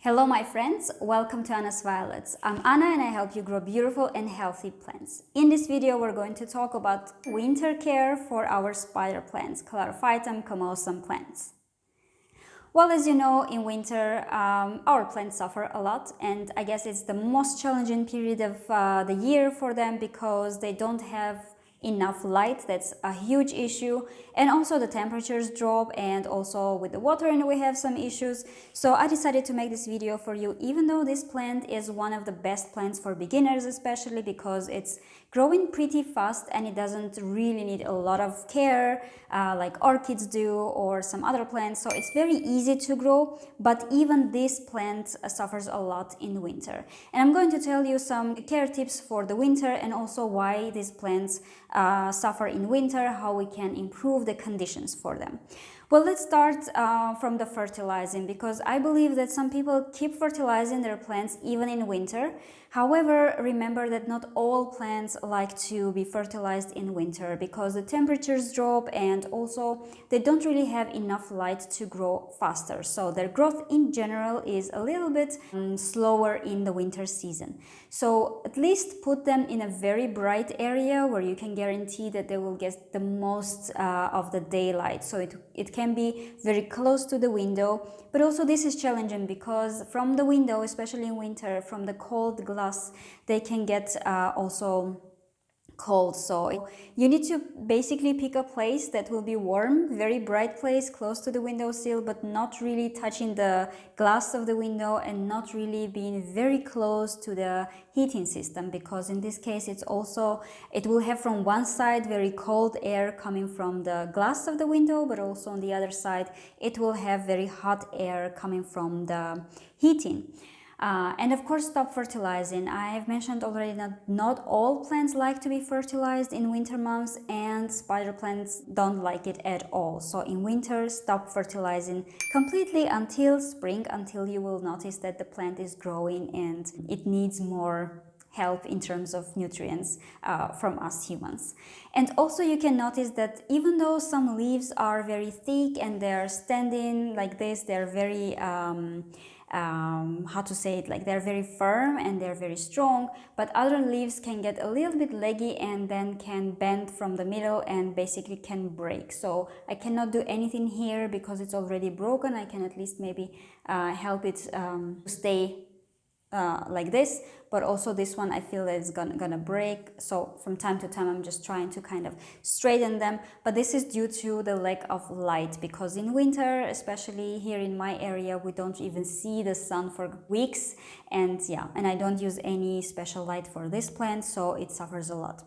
Hello my friends, welcome to Anna's Violets. I'm Anna and I help you grow beautiful and healthy plants. In this video we're going to talk about winter care for our spider plants, Chlorophytum comosum plants. Well, as you know, in winter our plants suffer a lot, and I guess it's the most challenging period of the year for them because they don't have enough light. That's a huge issue, and also the temperatures drop, and also with the watering we have some issues. So I decided to make this video for you, even though this plant is one of the best plants for beginners, especially because it's growing pretty fast and it doesn't really need a lot of care like orchids do or some other plants. So it's very easy to grow, but even this plant suffers a lot in winter. And I'm going to tell you some care tips for the winter and also why these plants suffer in winter, how we can improve the conditions for them. Well, let's start from the fertilizing, because I believe that some people keep fertilizing their plants even in winter. However, remember that not all plants like to be fertilized in winter because the temperatures drop and also they don't really have enough light to grow faster. So their growth in general is a little bit slower in the winter season. So at least put them in a very bright area where you can guarantee that they will get the most of the daylight. So it can be very close to the window, but also this is challenging because from the window, especially in winter, from the cold glass, they can get also cold. So you need to basically pick a place that will be warm, very bright place close to the windowsill, but not really touching the glass of the window and not really being very close to the heating system, because in this case it will have from one side very cold air coming from the glass of the window, but also on the other side it will have very hot air coming from the heating. And of course, stop fertilizing. I have mentioned already that not all plants like to be fertilized in winter months, and spider plants don't like it at all. So in winter, stop fertilizing completely until spring, until you will notice that the plant is growing and it needs more help in terms of nutrients from us humans. And also you can notice that even though some leaves are very thick and they're standing like this, they're very they're very firm and they're very strong, but other leaves can get a little bit leggy and then can bend from the middle and basically can break. So I cannot do anything here because it's already broken. I can at least maybe help it stay like this, but also this one I feel that it's gonna break. So from time to time I'm just trying to kind of straighten them, but this is due to the lack of light, because in winter, especially here in my area, we don't even see the sun for weeks, and I don't use any special light for this plant, so it suffers a lot.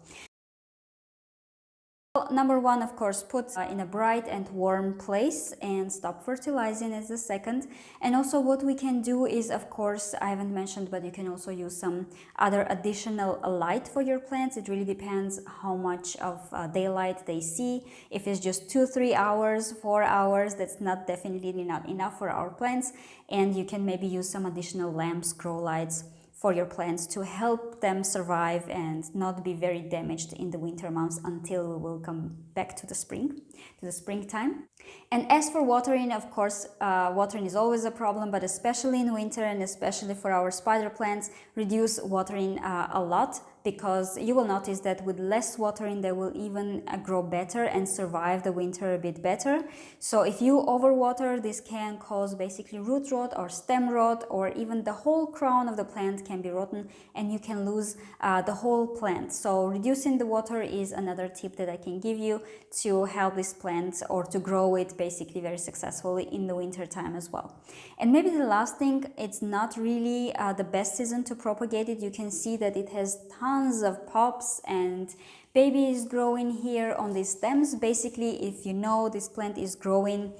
Number one, of course, put in a bright and warm place and stop fertilizing as the second. And also what we can do is, of course, I haven't mentioned, but you can also use some other additional light for your plants. It really depends how much of daylight they see. If it's just 2-3 hours, 4 hours, that's definitely not enough for our plants. And you can maybe use some additional lamps, grow lights for your plants to help them survive and not be very damaged in the winter months until we will come back to the springtime. And as for watering, of course, watering is always a problem, but especially in winter and especially for our spider plants, reduce watering a lot, because you will notice that with less watering they will even grow better and survive the winter a bit better. So if you overwater, this can cause basically root rot or stem rot, or even the whole crown of the plant can be rotten and you can lose the whole plant. So reducing the water is another tip that I can give you to help this plant or to grow it basically very successfully in the winter time as well. And maybe the last thing, it's not really the best season to propagate it. You can see that it has tons of pops and babies growing here on these stems. Basically, if you know, this plant is growing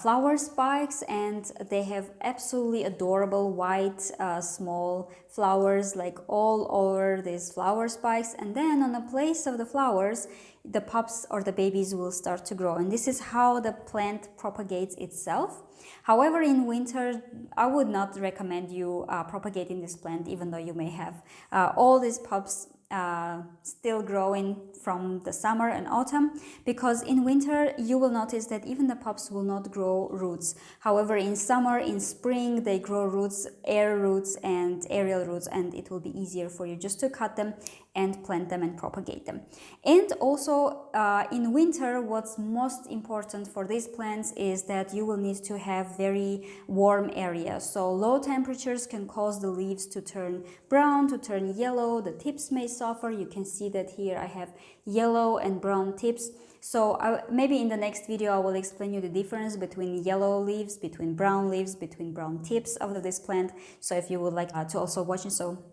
flower spikes, and they have absolutely adorable white small flowers like all over these flower spikes, and then on the place of the flowers the pups or the babies will start to grow, and this is how the plant propagates itself. However, in winter I would not recommend you propagating this plant, even though you may have all these pups still growing from the summer and autumn, because in winter you will notice that even the pups will not grow roots. However, in summer, in spring, they grow roots, air roots and aerial roots, and it will be easier for you just to cut them and plant them and propagate them. And also in winter, what's most important for these plants is that you will need to have very warm areas. So low temperatures can cause the leaves to turn brown, to turn yellow. The tips may suffer. You can see that here I have yellow and brown tips. So maybe in the next video I will explain you the difference between yellow leaves, between brown leaves, between brown tips of this plant. So if you would like to also watch it, so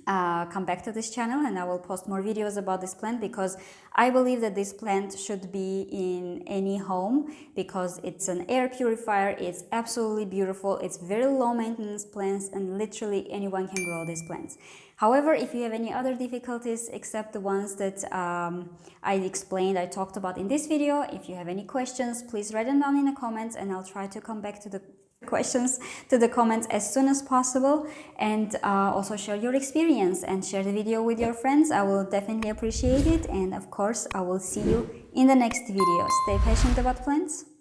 come back to this channel and I will post more videos about this plant, because I believe that this plant should be in any home because it's an air purifier. It's absolutely beautiful. It's very low maintenance plants and literally anyone can grow these plants. However, if you have any other difficulties except the ones that I explained, I talked about in this video, if you have any questions, please write them down in the comments and I'll try to come back to the questions to the comments as soon as possible, and also share your experience and share the video with your friends. I will definitely appreciate it, and of course I will see you in the next video. Stay patient about plants.